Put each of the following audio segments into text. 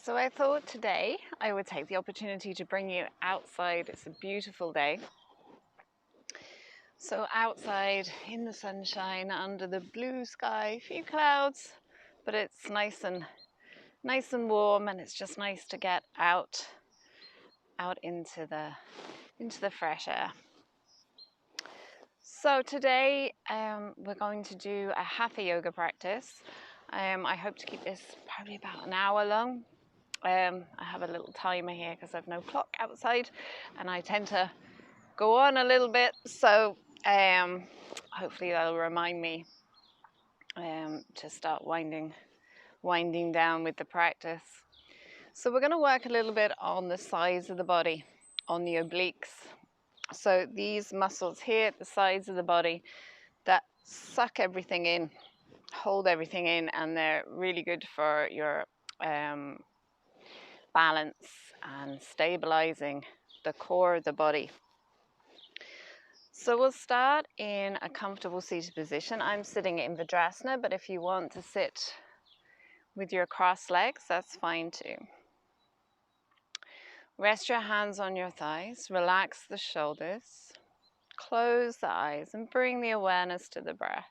So I thought today I would take the opportunity to bring you outside. It's a beautiful day. So outside in the sunshine, under the blue sky, a few clouds, but it's nice and warm, and it's just nice to get out into the fresh air. So today we're going to do a Hatha yoga practice. I hope to keep this probably about an hour long. I have a little timer here because I've no clock outside, and I tend to go on a little bit, so hopefully that'll remind me to start winding down with the practice. So we're going to work a little bit on the sides of the body, on the obliques. So these muscles here at the sides of the body that suck everything in, hold everything in, and they're really good for your balance and stabilizing the core of the body. So we'll start in a comfortable seated position. I'm sitting in Vajrasana, but if you want to sit with your crossed legs, that's fine too. Rest your hands on your thighs, relax the shoulders, close the eyes, and bring the awareness to the breath.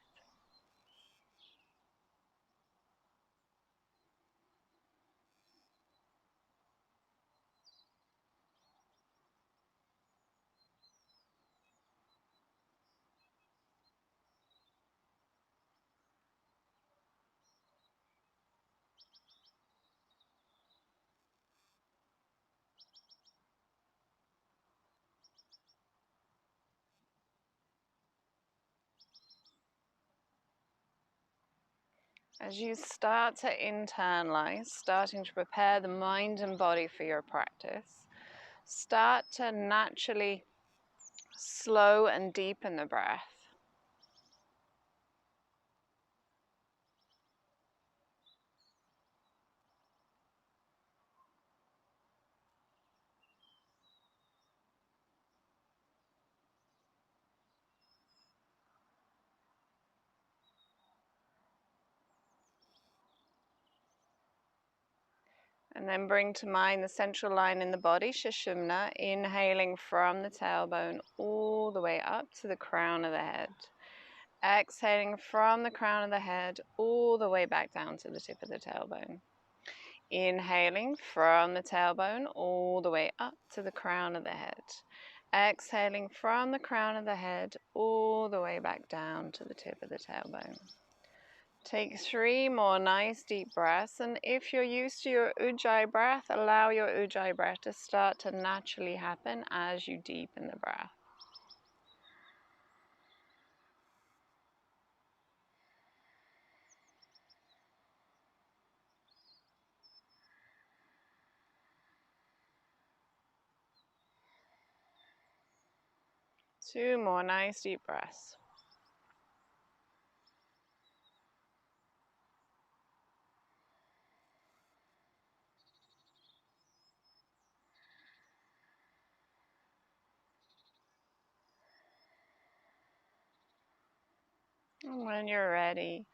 As you start to internalize, starting to prepare the mind and body for your practice, start to naturally slow and deepen the breath. And then bring to mind the central line in the body, Sushumna, inhaling from the tailbone all the way up to the crown of the head. Exhaling from the crown of the head all the way back down to the tip of the tailbone. Inhaling from the tailbone all the way up to the crown of the head. Exhaling from the crown of the head all the way back down to the tip of the tailbone. Take 3 more nice deep breaths, and if you're used to your Ujjayi breath, allow your Ujjayi breath to start to naturally happen as you deepen the breath. Two more nice deep breaths. And when you're ready,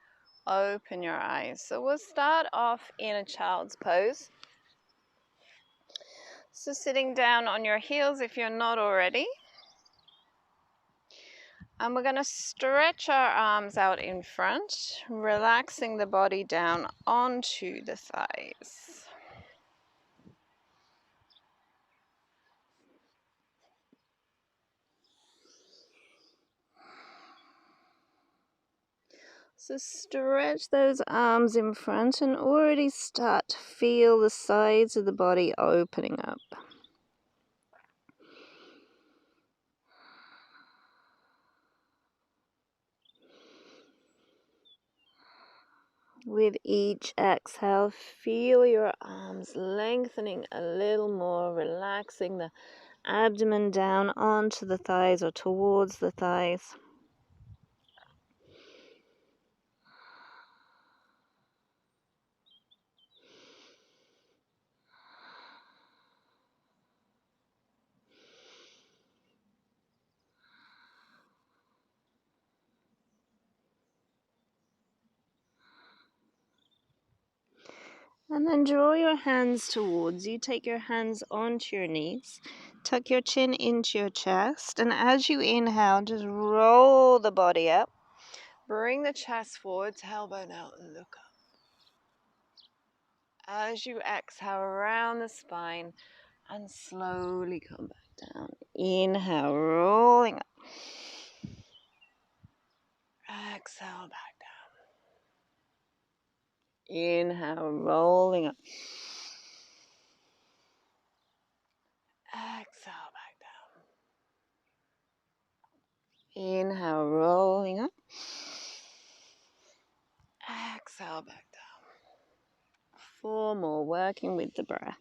open your eyes. So we'll start off in a child's pose. So sitting down on your heels if you're not already. And we're going to stretch our arms out in front, relaxing the body down onto the thighs. So stretch those arms in front and already start to feel the sides of the body opening up. With each exhale, feel your arms lengthening a little more, relaxing the abdomen down onto the thighs or towards the thighs. And then draw your hands towards you. Take your hands onto your knees. Tuck your chin into your chest. And as you inhale, just roll the body up. Bring the chest forward, tailbone out, and look up. As you exhale around the spine and slowly come back down. Inhale, rolling up. Exhale, back down. Inhale, rolling up. Exhale, back down. Inhale, rolling up. Exhale, back down. 4 more, working with the breath.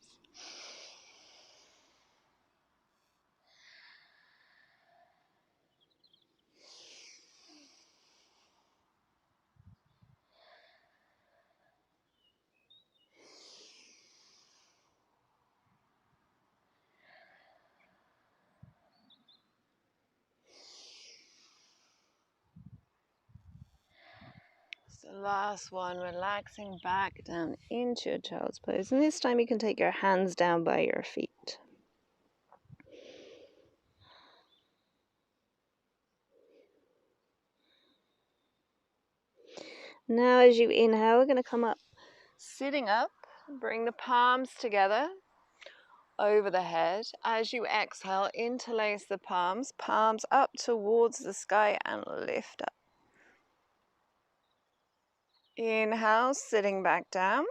So last one, relaxing back down into a child's pose. And this time you can take your hands down by your feet. Now as you inhale, we're going to come up, sitting up, bring the palms together over the head. As you exhale, interlace the palms, palms up towards the sky and lift up. Inhale, sitting back down.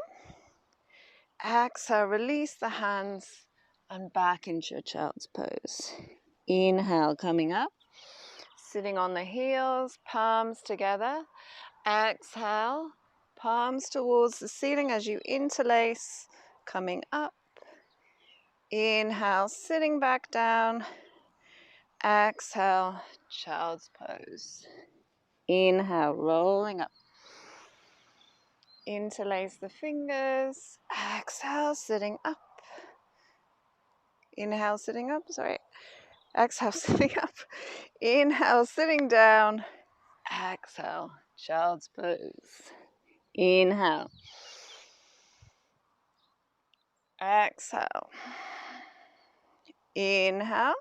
Exhale, release the hands and back into your child's pose. Inhale, coming up, sitting on the heels, palms together. Exhale, palms towards the ceiling as you interlace, coming up. Inhale, sitting back down. Exhale, child's pose. Inhale, rolling up. Interlace the fingers. Exhale, sitting up. Inhale, sitting up, Exhale, sitting up. Inhale, sitting down. Exhale, child's pose. Inhale. Exhale. Inhale.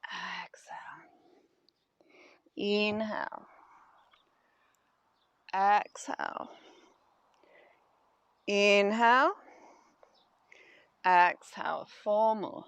Exhale. Inhale. Exhale. Inhale. Exhale. 4 more.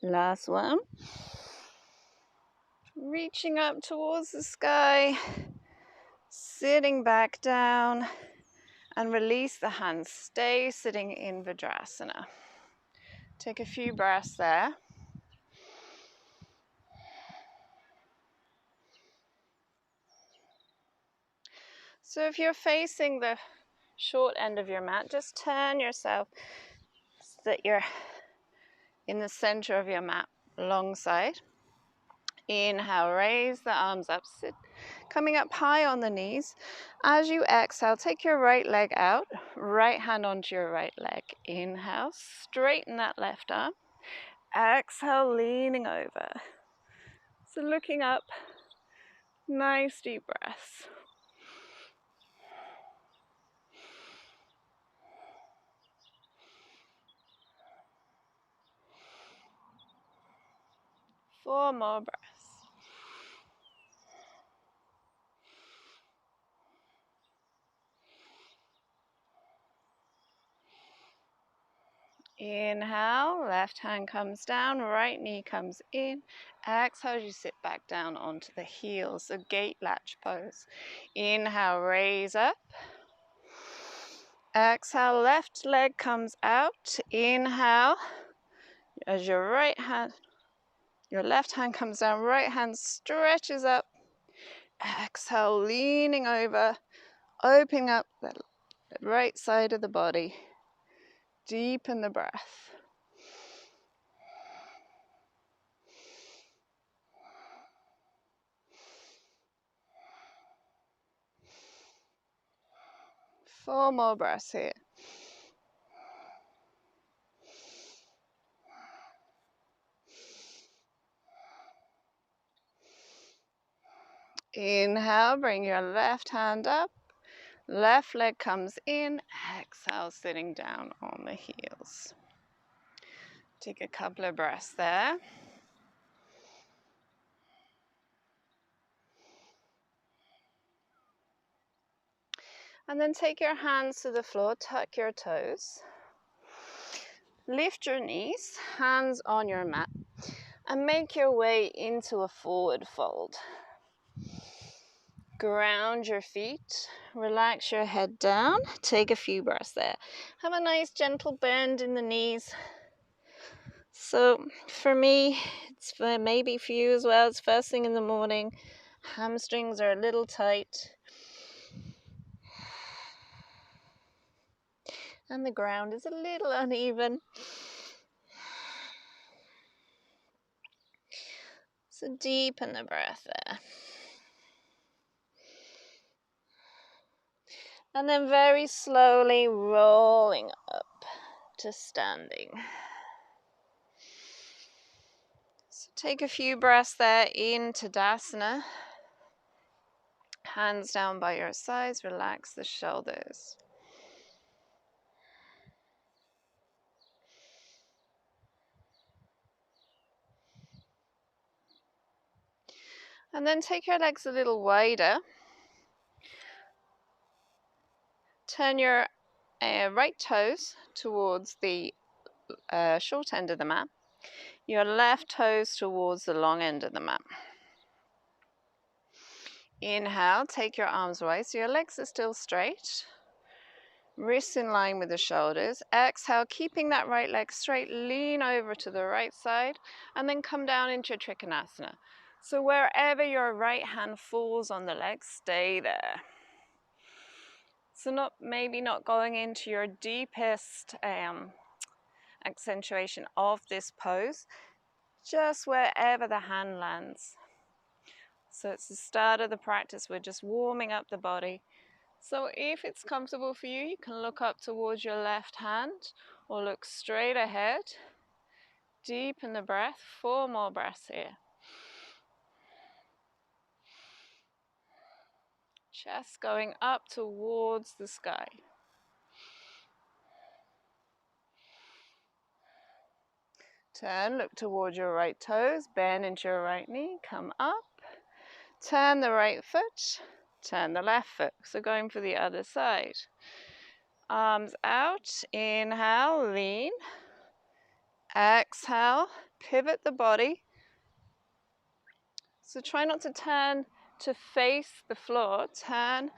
Last one. Reaching up towards the sky, sitting back down, and release the hands. Stay sitting in Vajrasana. Take a few breaths there. So if you're facing the short end of your mat, just turn yourself so that you're in the center of your mat, long side. Inhale, raise the arms up, sit, coming up high on the knees. As you exhale, take your right leg out, right hand onto your right leg. Inhale, straighten that left arm. Exhale, leaning over. So looking up, nice deep breaths. Four more breaths. Inhale, left hand comes down, right knee comes in. Exhale, you sit back down onto the heels, a gate latch pose. Inhale, raise up. Exhale, left leg comes out. Inhale, as your left hand comes down, right hand stretches up. Exhale, leaning over, opening up the right side of the body. Deepen the breath. Four more breaths here. Inhale, bring your left hand up. Left leg comes in. Exhale, sitting down on the heels. Take a couple of breaths there. And then take your hands to the floor, tuck your toes. Lift your knees, hands on your mat, and make your way into a forward fold. Ground your feet, relax your head down, take a few breaths there. Have a nice gentle bend in the knees. So for me, it's maybe for you as well, it's first thing in the morning. Hamstrings are a little tight. And the ground is a little uneven. So deepen the breath there. And then very slowly rolling up to standing. So take a few breaths there in Tadasana. Hands down by your sides, relax the shoulders. And then take your legs a little wider. Turn your right toes towards the short end of the mat. Your left toes towards the long end of the mat. Inhale, take your arms wide so your legs are still straight. Wrists in line with the shoulders. Exhale, keeping that right leg straight, lean over to the right side and then come down into your Trikonasana. So wherever your right hand falls on the leg, stay there. So maybe not going into your deepest accentuation of this pose, just wherever the hand lands. So it's the start of the practice, we're just warming up the body. So if it's comfortable for you, you can look up towards your left hand or look straight ahead. Deepen the breath, 4 more breaths here. Chest going up towards the sky. Turn, look towards your right toes, bend into your right knee, come up. Turn the right foot, turn the left foot. So going for the other side. Arms out, inhale, lean. Exhale, pivot the body. So try not to turn to face the floor, turn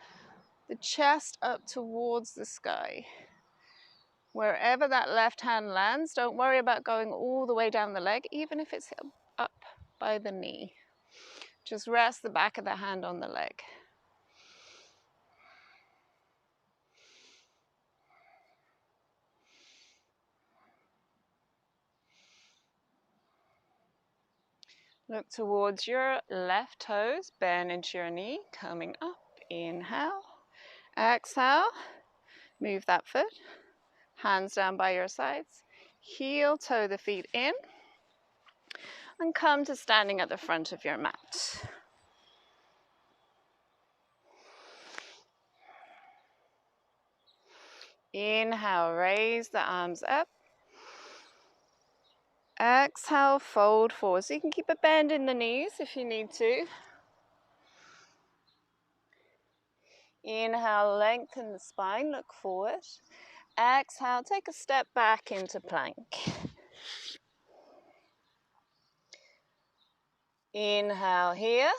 the chest up towards the sky. Wherever that left hand lands, don't worry about going all the way down the leg, even if it's up by the knee. Just rest the back of the hand on the leg. Look towards your left toes, bend into your knee, coming up, inhale. Exhale, move that foot, hands down by your sides, heel toe the feet in, and come to standing at the front of your mat. Inhale, raise the arms up. Exhale, fold forward. So you can keep a bend in the knees if you need to. Inhale, lengthen the spine, look forward. Exhale, take a step back into plank. Inhale here.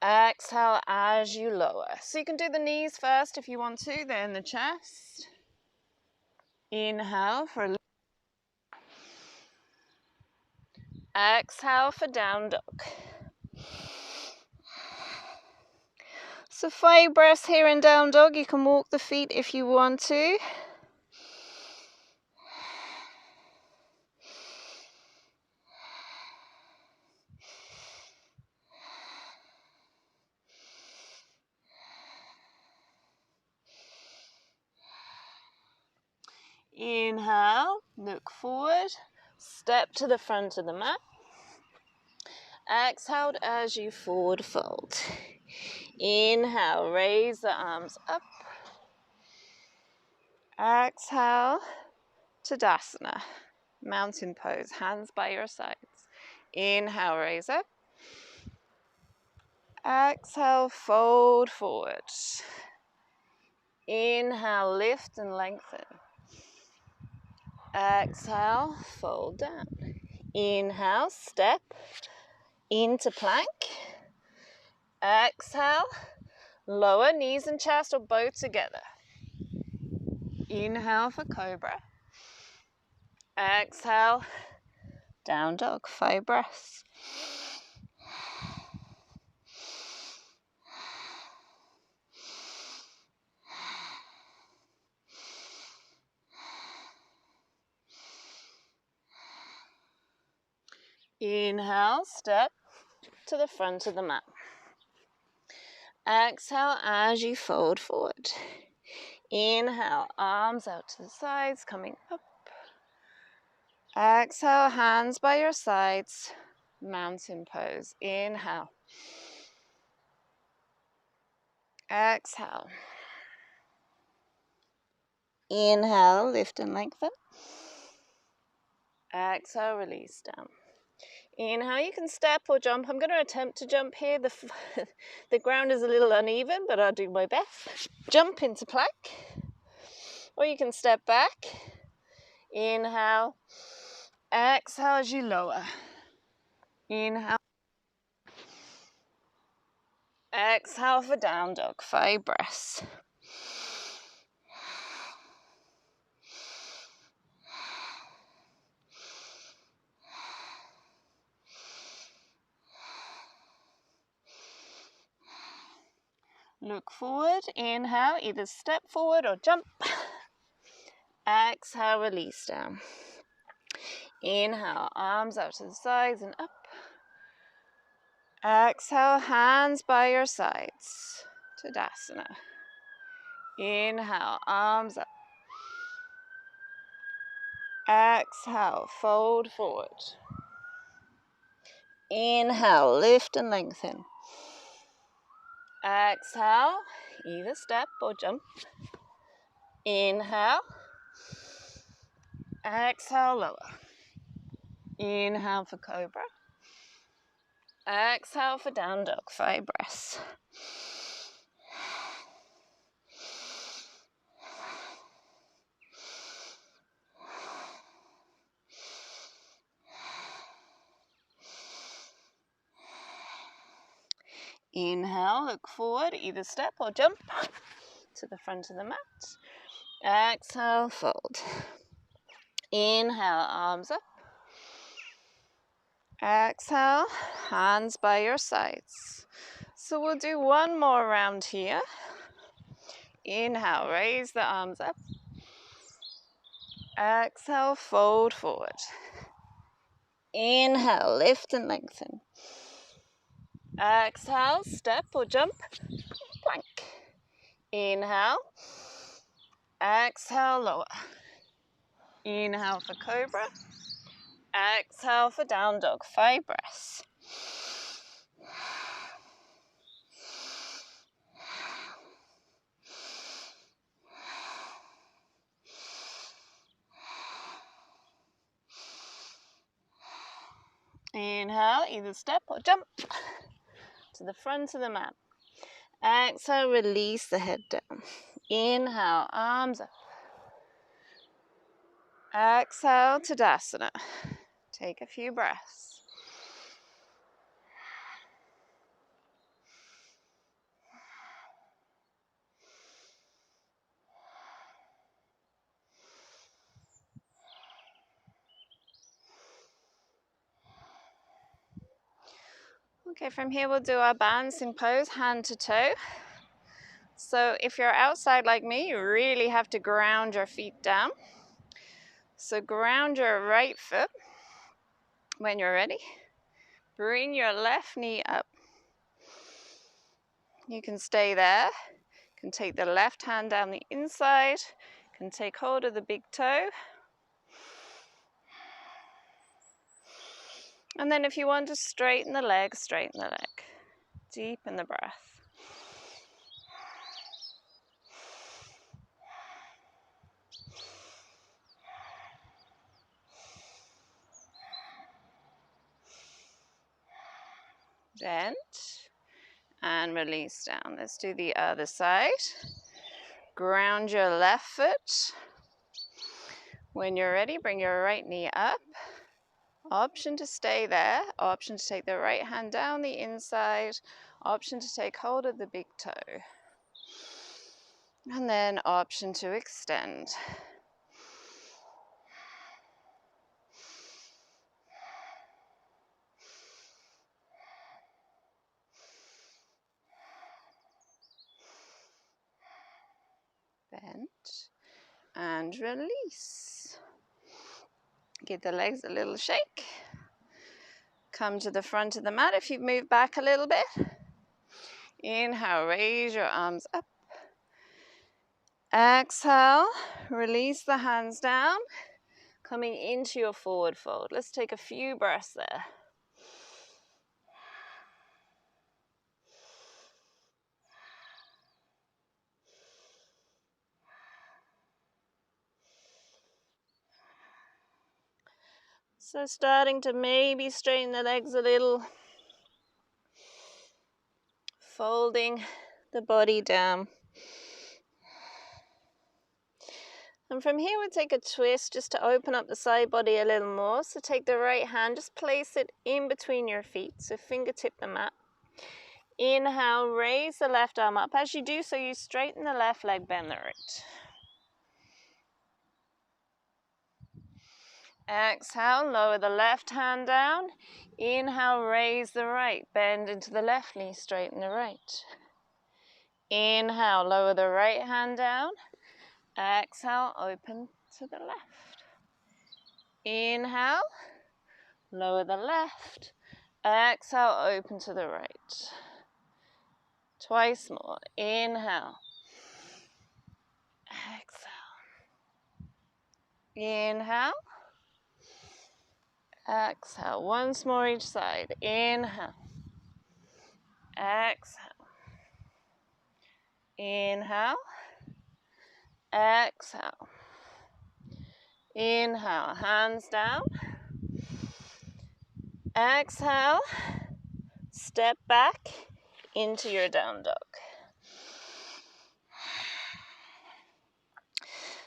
Exhale as you lower. So you can do the knees first if you want to, then the chest. Inhale for exhale for down dog. So 5 breaths here in down dog. You can walk the feet if you want to. Inhale, look forward, step to the front of the mat. Exhale as you forward fold. Inhale, raise the arms up. Exhale, Tadasana, mountain pose, hands by your sides. Inhale, raise up. Exhale, fold forward. Inhale, lift and lengthen. Exhale, fold down. Inhale, step into plank. Exhale, lower knees and chest or both together. Inhale for cobra. Exhale, down dog, 5 breaths. Inhale, step to the front of the mat. Exhale as you fold forward. Inhale, arms out to the sides, coming up. Exhale, hands by your sides, mountain pose. Inhale. Exhale. Inhale, lift and lengthen. Exhale, release down. Inhale, you can step or jump. I'm going to attempt to jump here. The ground is a little uneven, but I'll do my best. Jump into plank, or you can step back. Inhale, exhale as you lower. Inhale, exhale for down dog, 5 breaths. Look forward, inhale, either step forward or jump. Exhale, release down. Inhale, arms out to the sides and up. Exhale, hands by your sides. Tadasana. Inhale, arms up. Exhale, fold forward. Inhale, lift and lengthen. Exhale, either step or jump. Inhale. Exhale, lower. Inhale for cobra. Exhale for down dog, 5 breaths. Inhale, look forward, either step or jump to the front of the mat. Exhale, fold. Inhale, arms up. Exhale, hands by your sides. So we'll do one more round here. Inhale, raise the arms up. Exhale, fold forward. Inhale, lift and lengthen. Exhale, step or jump, plank. Inhale. Exhale, lower. Inhale for cobra. Exhale for down dog, 5 breaths. Inhale, either step or jump to the front of the mat. Exhale, release the head down. Inhale, arms up. Exhale, Tadasana. Take a few breaths. Okay, from here we'll do our balancing pose, hand to toe. So if you're outside like me, you really have to ground your feet down. So ground your right foot when you're ready. Bring your left knee up. You can stay there. You can take the left hand down the inside. You can take hold of the big toe. And then if you want to straighten the leg, straighten the leg. Deepen the breath. Bend and release down. Let's do the other side. Ground your left foot. When you're ready, bring your right knee up. Option to stay there. Option to take the right hand down the inside. Option to take hold of the big toe. And then option to extend. Bend and release. Give the legs a little shake. Come to the front of the mat if you've moved back a little bit. Inhale, raise your arms up. Exhale, release the hands down. Coming into your forward fold. Let's take a few breaths there. So starting to maybe straighten the legs a little. Folding the body down. And from here we'll take a twist just to open up the side body a little more. So take the right hand, just place it in between your feet. So fingertip the mat. Inhale, raise the left arm up. As you do so, you straighten the left leg, bend the right. Exhale, lower the left hand down. Inhale, raise the right, bend into the left knee, straighten the right. Inhale, lower the right hand down. Exhale, open to the left. Inhale, lower the left. Exhale, open to the right. Twice more. Inhale. Exhale. Inhale. Exhale. Once more each side. Inhale. Exhale. Inhale. Exhale. Inhale. Hands down. Exhale. Step back into your down dog.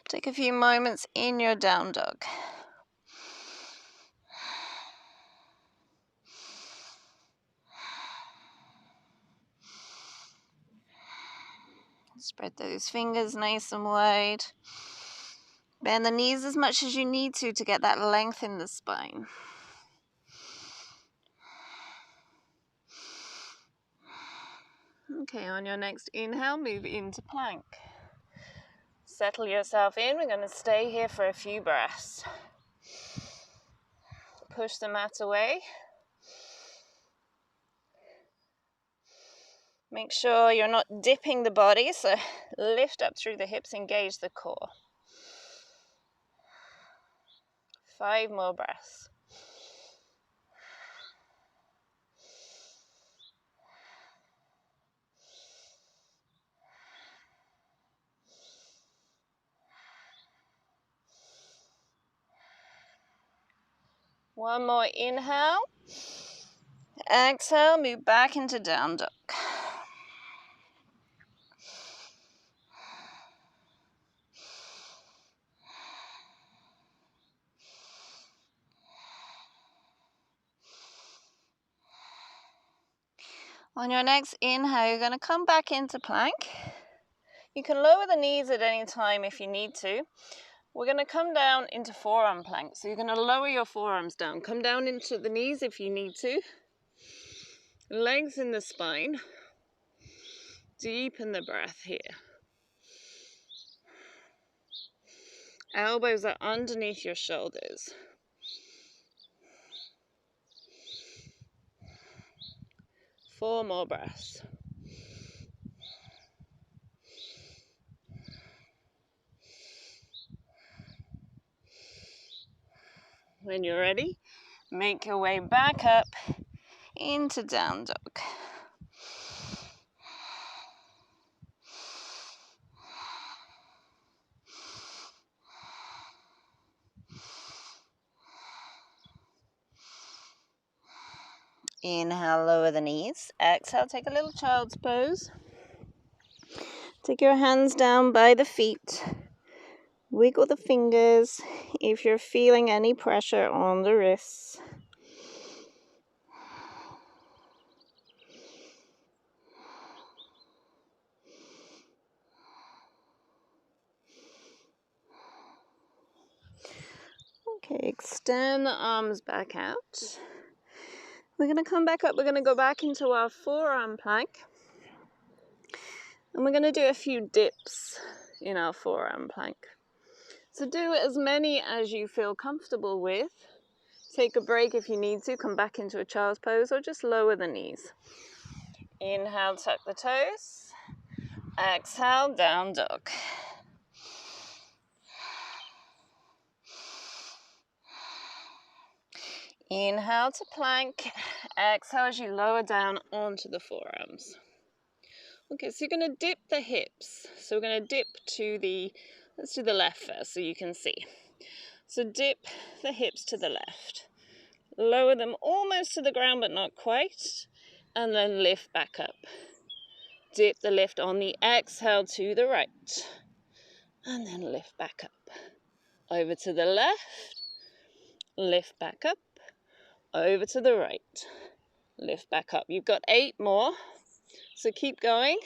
Take a few moments in your down dog. Spread those fingers nice and wide. Bend the knees as much as you need to get that length in the spine. Okay, on your next inhale, move into plank. Settle yourself in. We're going to stay here for a few breaths. Push the mat away. Make sure you're not dipping the body, so lift up through the hips, engage the core. 5 more breaths. One more inhale. Exhale, move back into down dog. On your next inhale, you're going to come back into plank. You can lower the knees at any time if you need to. We're going to come down into forearm plank. So you're going to lower your forearms down. Come down into the knees if you need to. Lengthen the spine. Deepen the breath here. Elbows are underneath your shoulders. Four more breaths. When you're ready, make your way back up into down dog. Inhale, lower the knees. Exhale, take a little child's pose. Take your hands down by the feet. Wiggle the fingers if you're feeling any pressure on the wrists. Okay, extend the arms back out. We're going to come back up. We're going to go back into our forearm plank. And we're going to do a few dips in our forearm plank. So do as many as you feel comfortable with. Take a break if you need to. Come back into a child's pose or just lower the knees. Inhale, tuck the toes. Exhale, down dog. Inhale to plank. Exhale as you lower down onto the forearms. Okay, so you're going to dip the hips. So we're going to dip to the, let's do the left first so you can see. So dip the hips to the left. Lower them almost to the ground but not quite. And then lift back up. Dip the lift on the exhale to the right. And then lift back up. Over to the left. Lift back up. Over to the right. Lift back up. You've got 8 more. So keep going.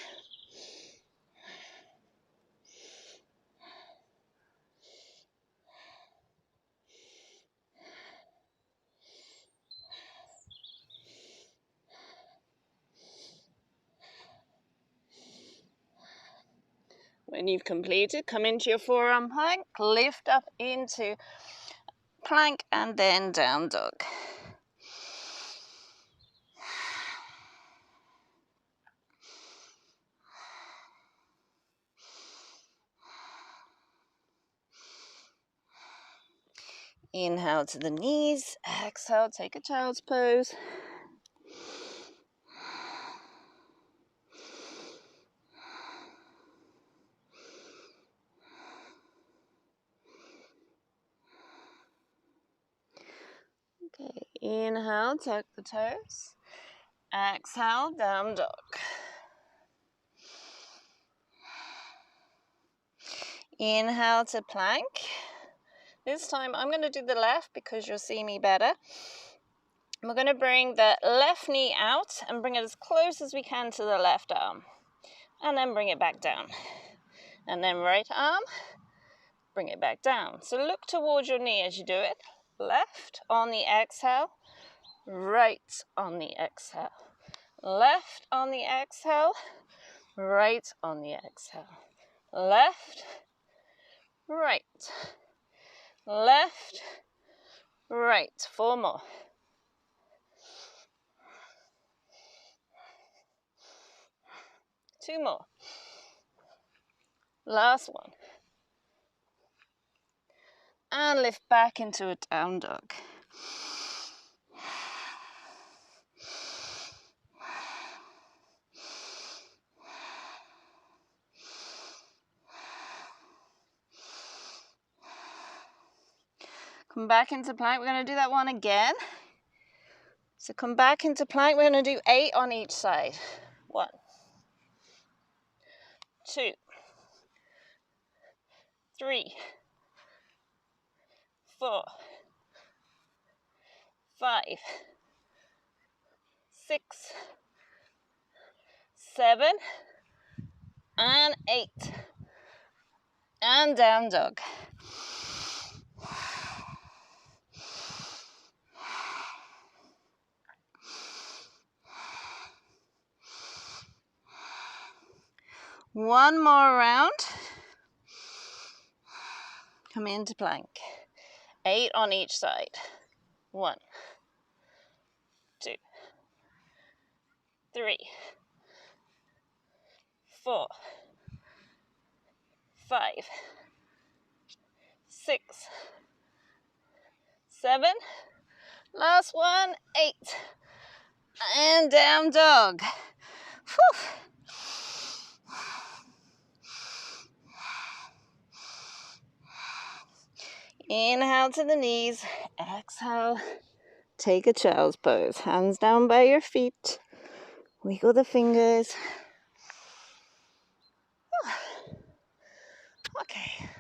When you've completed, come into your forearm plank, lift up into plank and then down dog. Inhale to the knees, exhale, take a child's pose. Okay, inhale, tuck the toes. Exhale, down dog. Inhale to plank. This time I'm going to do the left because you'll see me better. We're going to bring the left knee out and bring it as close as we can to the left arm. And then bring it back down. And then right arm, bring it back down. So look towards your knee as you do it. Left on the exhale, right on the exhale. Left on the exhale, right on the exhale. Left, right, left, right. 4 more. Two more. Last one. And lift back into a down dog. Come back into plank. We're going to do that one again. So come back into plank. We're going to do 8 on each side. 1, 2, 3, 4, 5, 6, 7, and 8. And down dog. One more round. Come into plank. 8 on each side. 1, 2, 3, 4, 5, 6, 7. Last one, 8. And down dog. Whew. Inhale to the knees. Exhale. Take a child's pose. Hands down by your feet. Wiggle the fingers. Okay.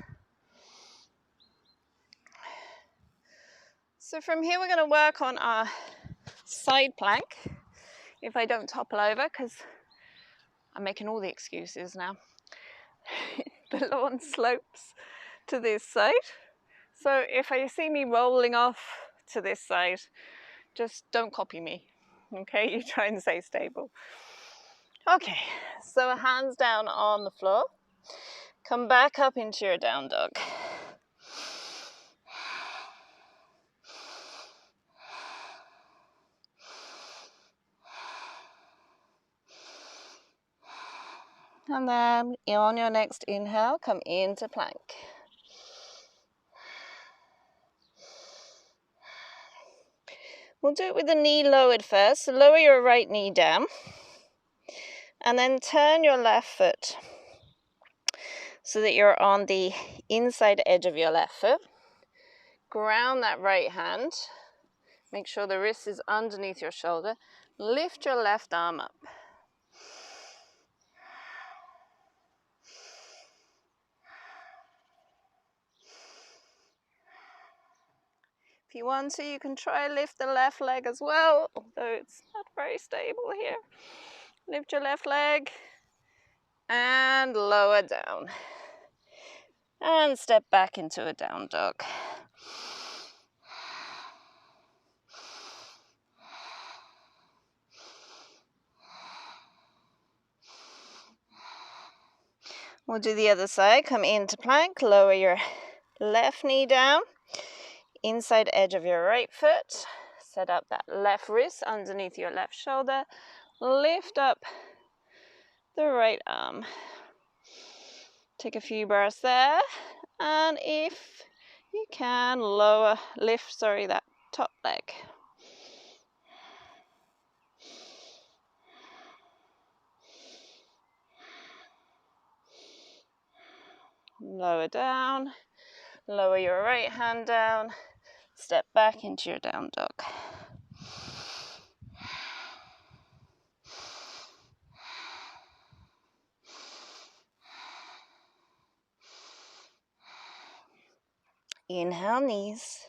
So from here we're going to work on our side plank. If I don't topple over, because I'm making all the excuses now. The lawn slopes to this side. So if you see me rolling off to this side, just don't copy me. Okay, you try and stay stable. Okay, so hands down on the floor. Come back up into your down dog. And then on your next inhale, come into plank. We'll do it with the knee lowered first. So lower your right knee down. And then turn your left foot so that you're on the inside edge of your left foot. Ground that right hand. Make sure the wrist is underneath your shoulder. Lift your left arm up. If you want to, you can try lift the left leg as well, although it's not very stable here. Lift your left leg and lower down. And step back into a down dog. We'll do the other side. Come into plank, lower your left knee down. Inside edge of your right foot, set up that left wrist underneath your left shoulder, lift up the right arm. Take a few breaths there, and if you can, lift that top leg. Lower down, lower your right hand down, step back into your down dog. Inhale, knees.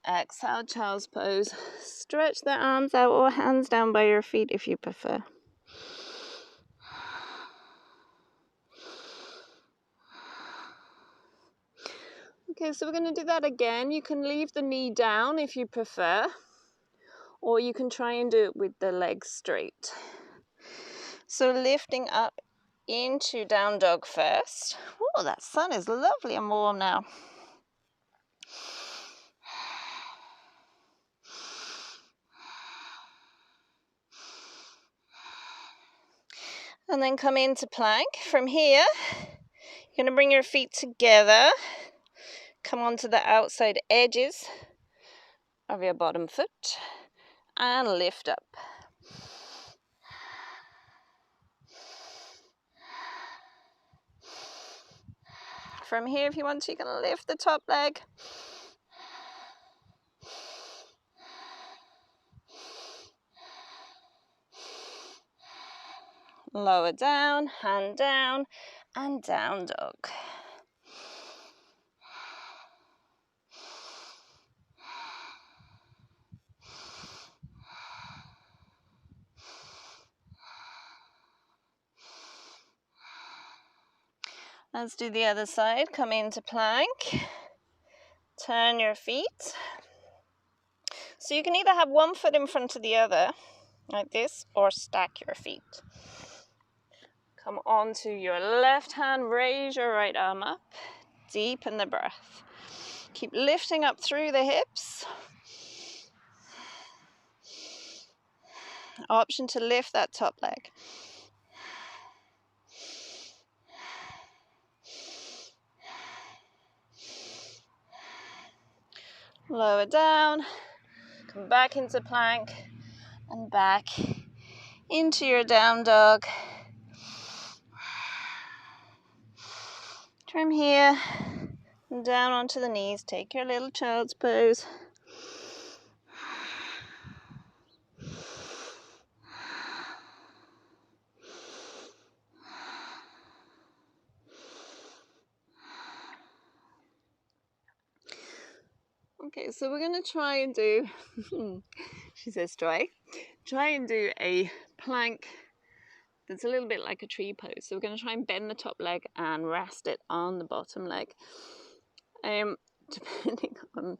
Exhale, child's pose. Stretch the arms out or hands down by your feet if you prefer. Okay, so we're going to do that again. You can leave the knee down if you prefer, or you can try and do it with the legs straight. So lifting up into down dog first. Oh, that sun is lovely and warm now. And then come into plank. From here, you're going to bring your feet together. Come onto the outside edges of your bottom foot and lift up. From here, if you want to, you can lift the top leg. Lower down, hand down, and down dog. Let's do the other side. Come into plank. Turn your feet. So you can either have one foot in front of the other, like this, or stack your feet. Come onto your left hand, raise your right arm up, deepen the breath. Keep lifting up through the hips. Option to lift that top leg. Lower down, come back into plank and back into your down dog. From here, down onto the knees, take your little child's pose. Okay, so we're going to try and do, she says try and do a plank that's a little bit like a tree pose. So we're going to try and bend the top leg and rest it on the bottom leg. Depending on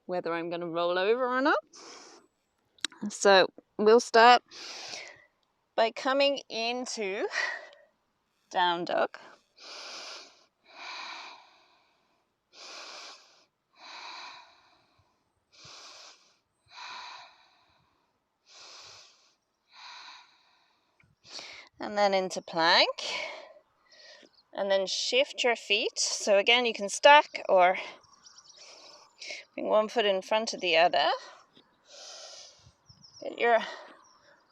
whether I'm going to roll over or not. So we'll start by coming into down dog. And then into plank. And then shift your feet. So again, you can stack or bring one foot in front of the other. Get your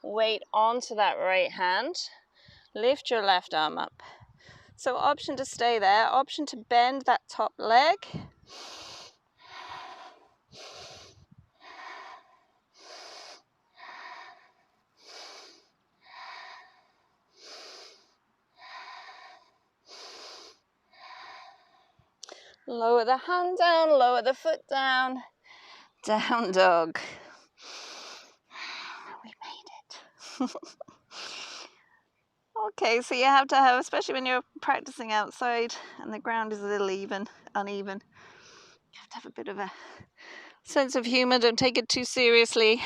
weight onto that right hand. Lift your left arm up. So option to stay there, option to bend that top leg. Lower the hand down, lower the foot down. Down dog. We made it. Okay, so you have to have, especially when you're practicing outside and the ground is a little uneven, you have to have a bit of a sense of humor. Don't take it too seriously.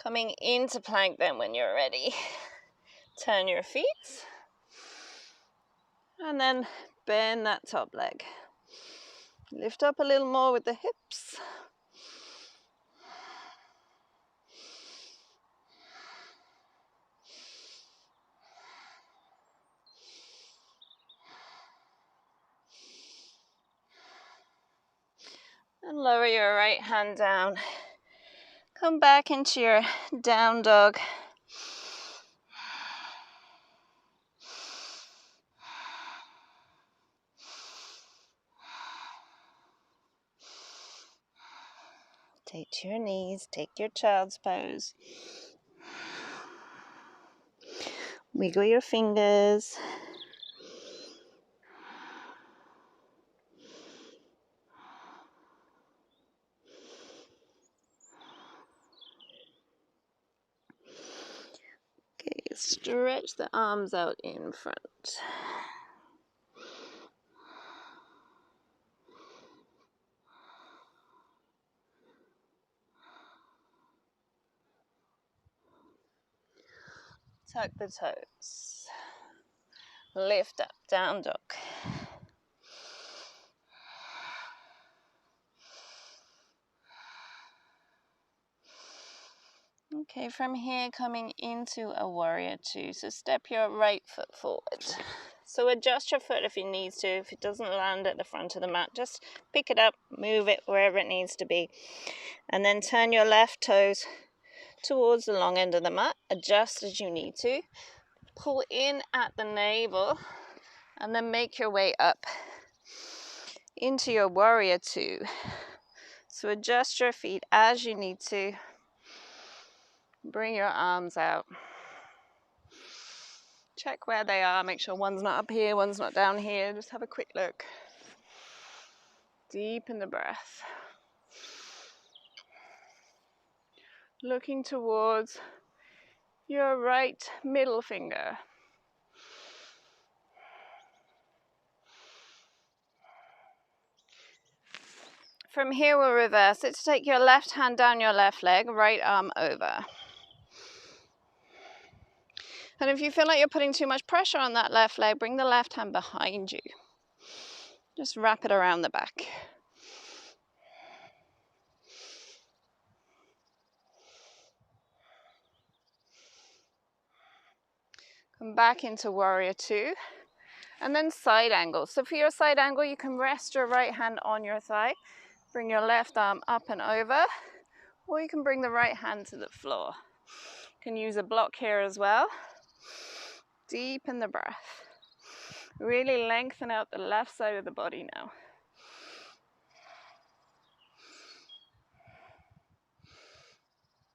Coming into plank then when you're ready. Turn your feet. And then bend that top leg. Lift up a little more with the hips. And lower your right hand down. Come back into your down dog. Take to your knees, take your child's pose. Wiggle your fingers. Okay, stretch the arms out in front. Tuck the toes. Lift up, down dog. Okay, from here coming into a warrior two. So step your right foot forward. So adjust your foot if you need to. If it doesn't land at the front of the mat, just pick it up, move it wherever it needs to be. And then turn your left toes towards the long end of the mat. Adjust as you need to. Pull in at the navel and then make your way up into your warrior two. So adjust your feet as you need to. Bring your arms out. Check where they are, make sure one's not up here, one's not down here. Just have a quick look. Deepen the breath. Looking towards your right middle finger. From here we'll reverse it to take your left hand down your left leg, right arm over. And if you feel like you're putting too much pressure on that left leg, bring the left hand behind you. Just wrap it around the back. Come back into warrior two. And then side angle. So for your side angle, you can rest your right hand on your thigh. Bring your left arm up and over. Or you can bring the right hand to the floor. You can use a block here as well. Deepen the breath. Really lengthen out the left side of the body now.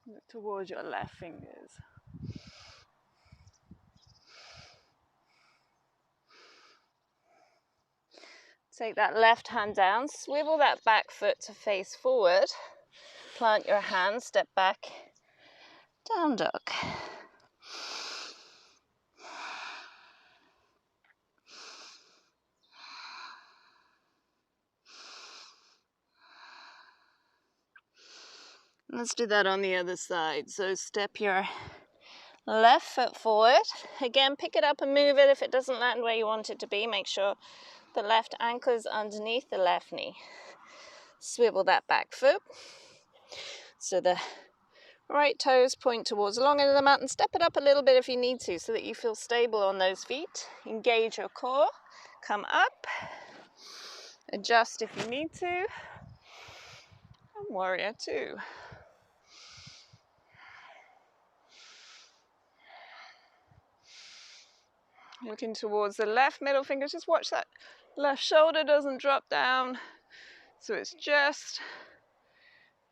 Look towards your left fingers. Take that left hand down, swivel that back foot to face forward. Plant your hand, step back, down dog. Let's do that on the other side. So step your left foot forward. Again, pick it up and move it. If it doesn't land where you want it to be, make sure the left ankle is underneath the left knee. Swivel that back foot. So the right toes point towards the long end of the mat, and step it up a little bit if you need to so that you feel stable on those feet. Engage your core. Come up. Adjust if you need to. And warrior two. Looking towards the left middle finger. Just watch that left shoulder doesn't drop down. So it's just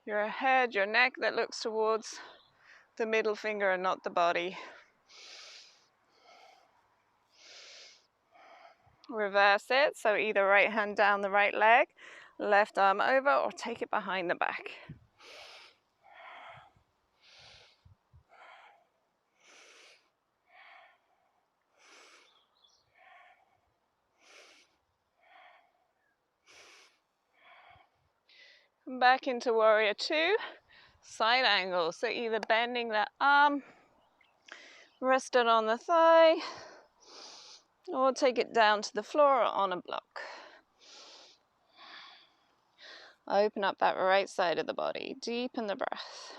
your head, your neck that looks towards the middle finger and not the body. Reverse it. So either right hand down the right leg, left arm over, or take it behind the back. Come back into warrior two, side angle. So either bending the arm, rest it on the thigh, or take it down to the floor or on a block. Open up that right side of the body, deepen the breath.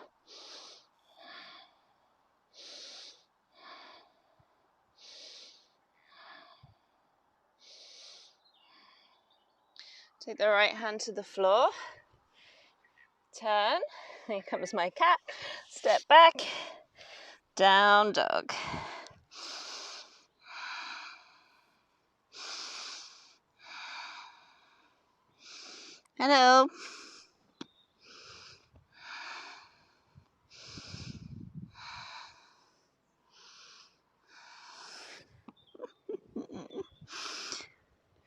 Take the right hand to the floor. Turn. Here comes my cat. Step back. Down dog. Hello.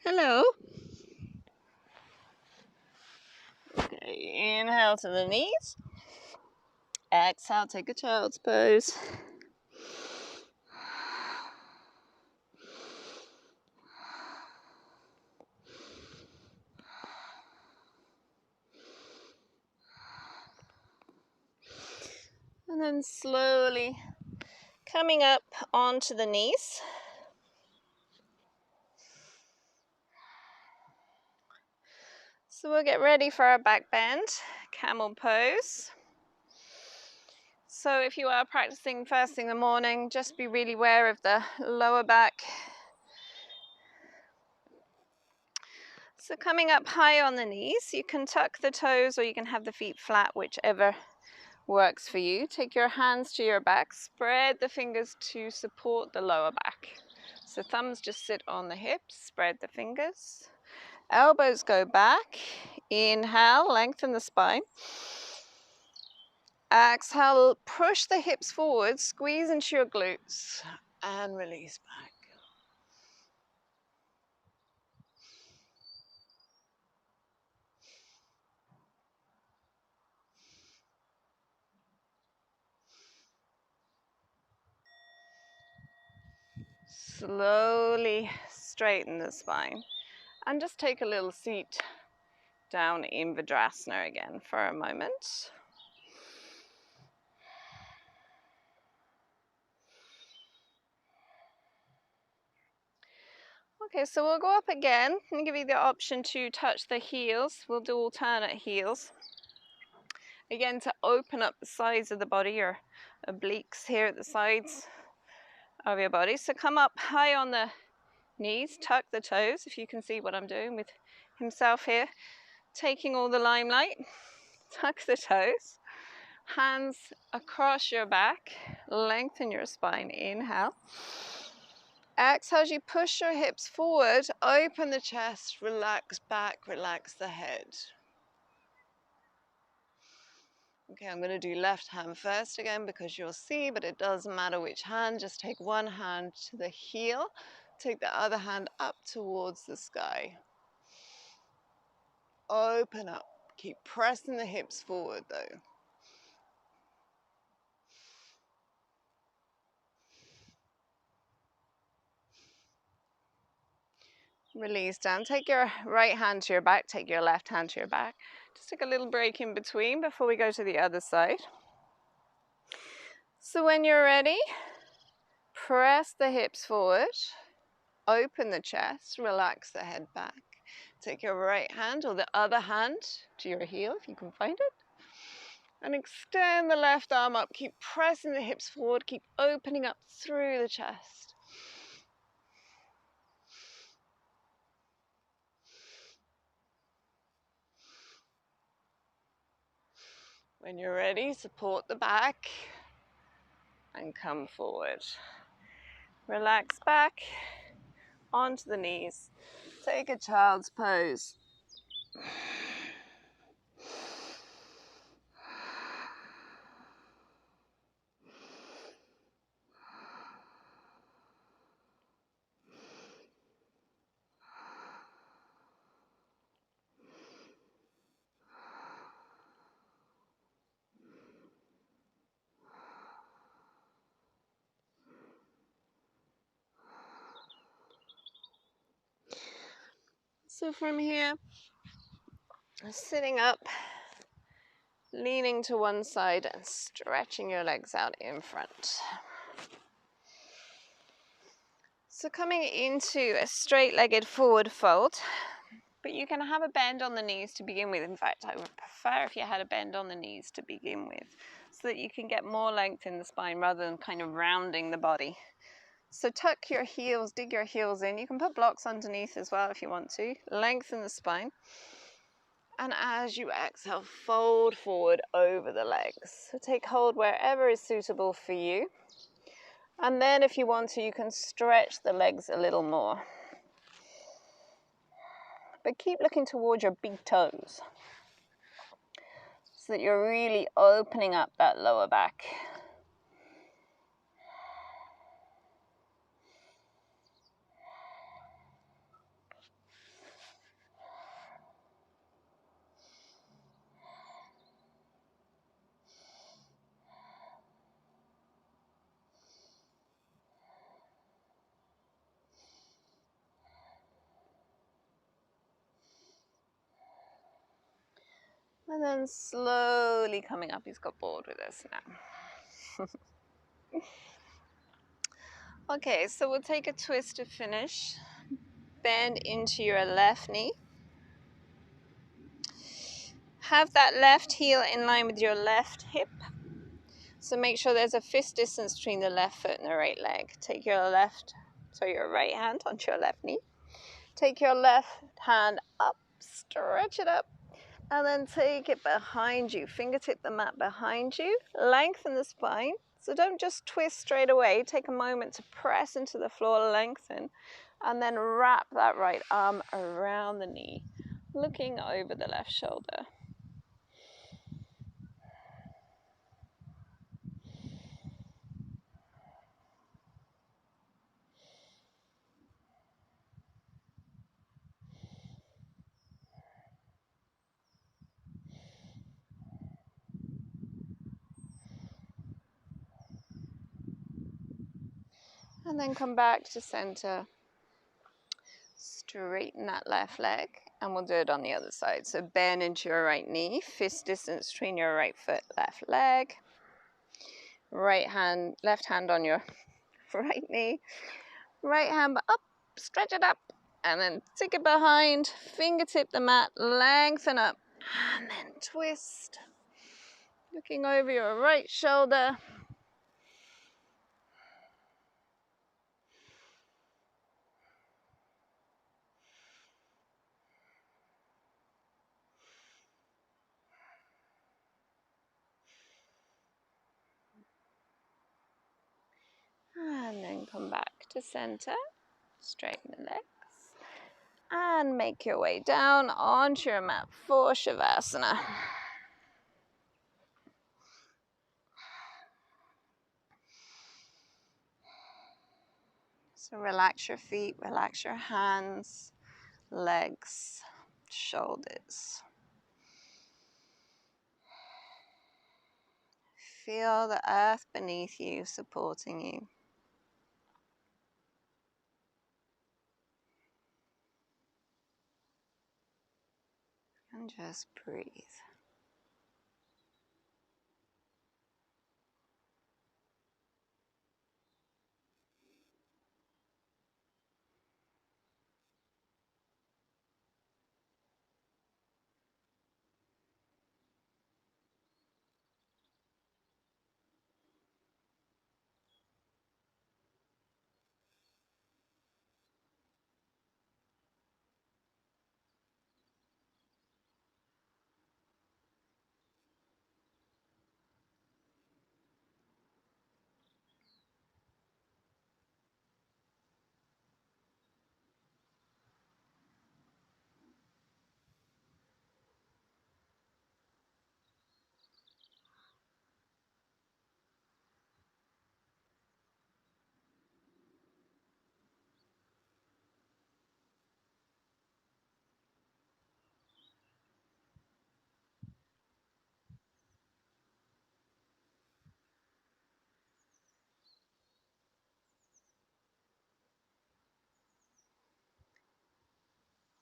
Hello. Okay, inhale to the knees. Exhale, take a child's pose. And then slowly coming up onto the knees. So we'll get ready for our back bend, camel pose. So if you are practicing first thing in the morning, just be really aware of the lower back. So coming up high on the knees, you can tuck the toes or you can have the feet flat, whichever works for you. Take your hands to your back, spread the fingers to support the lower back. So thumbs just sit on the hips, spread the fingers. Elbows go back. Inhale, lengthen the spine. Exhale, push the hips forward, squeeze into your glutes, and release back. Slowly straighten the spine and just take a little seat down in Vajrasana again for a moment. Okay, so we'll go up again and give you the option to touch the heels. We'll do alternate heels. Again, to open up the sides of the body, your obliques here at the sides of your body. So come up high on the knees, tuck the toes, if you can see what I'm doing with himself here. Taking all the limelight, tuck the toes, hands across your back, lengthen your spine, inhale. Exhale as you push your hips forward, open the chest, relax back, relax the head. Okay, I'm going to do left hand first again because you'll see, but it doesn't matter which hand. Just take one hand to the heel, take the other hand up towards the sky. Open up. Keep pressing the hips forward though. Release down. Take your right hand to your back, take your left hand to your back. Just take a little break in between before we go to the other side. So when you're ready, press the hips forward, open the chest, relax the head back. Take your right hand or the other hand to your heel if you can find it. And extend the left arm up. Keep pressing the hips forward, keep opening up through the chest. When you're ready, support the back and come forward. Relax back onto the knees. Take a child's pose. So from here, sitting up, leaning to one side and stretching your legs out in front. So coming into a straight-legged forward fold, but you can have a bend on the knees to begin with. In fact, I would prefer if you had a bend on the knees to begin with, so that you can get more length in the spine rather than kind of rounding the body. So tuck your heels, dig your heels in. You can put blocks underneath as well if you want to. Lengthen the spine. And as you exhale, fold forward over the legs. So take hold wherever is suitable for you. And then if you want to, you can stretch the legs a little more. But keep looking towards your big toes, so that you're really opening up that lower back. And then slowly coming up. He's got bored with us now. Okay, so we'll take a twist to finish. Bend into your left knee. Have that left heel in line with your left hip. So make sure there's a fist distance between the left foot and the right leg. Take your your right hand onto your left knee. Take your left hand up, stretch it up, and then take it behind you. Fingertip the mat behind you. Lengthen the spine. So don't just twist straight away. Take a moment to press into the floor, lengthen, and then wrap that right arm around the knee, looking over the left shoulder. And then come back to center. Straighten that left leg, and we'll do it on the other side. So bend into your right knee, fist distance between your right foot, left leg. Left hand on your right knee. Right hand up, stretch it up, And then stick it behind, fingertip the mat, lengthen up, and then twist. Looking over your right shoulder. And then come back to center, straighten the legs, and make your way down onto your mat for Shavasana. So relax your feet, relax your hands, legs, shoulders. Feel the earth beneath you supporting you. And just breathe.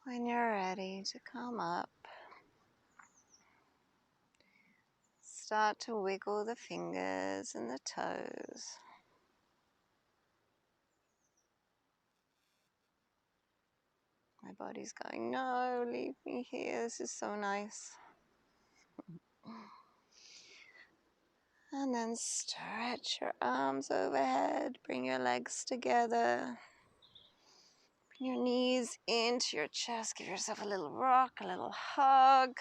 When you're ready to come up, start to wiggle the fingers and the toes. My body's going, no, leave me here, this is so nice. And then stretch your arms overhead, bring your legs together. Bring your knees into your chest, give yourself a little rock, a little hug.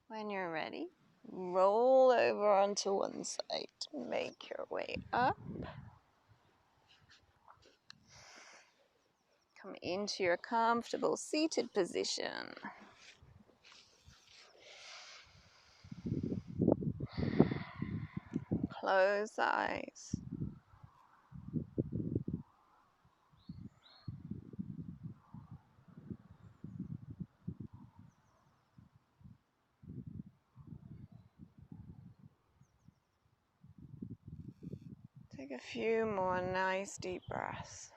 When you're ready, roll over onto one side, make your way up. Come into your comfortable seated position. Close the eyes. Take a few more nice deep breaths.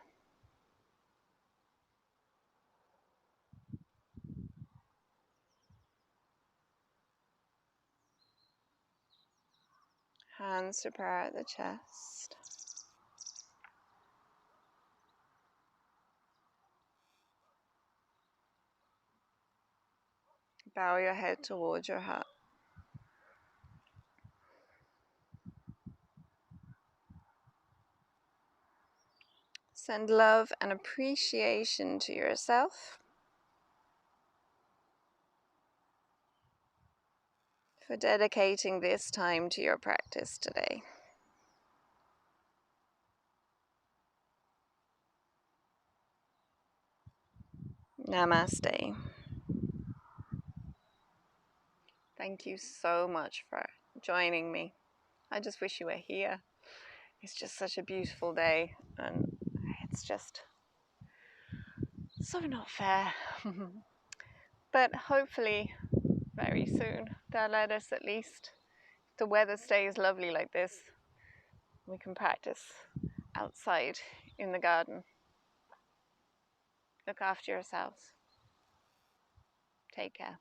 Hands to prayer at the chest. Bow your head towards your heart. Send love and appreciation to yourself for dedicating this time to your practice today. Namaste. Thank you so much for joining me. I just wish you were here. It's just such a beautiful day, and it's just so not fair. But hopefully very soon they'll let us, at least if the weather stays lovely like this, we can practice outside in the garden. Look after yourselves. Take care.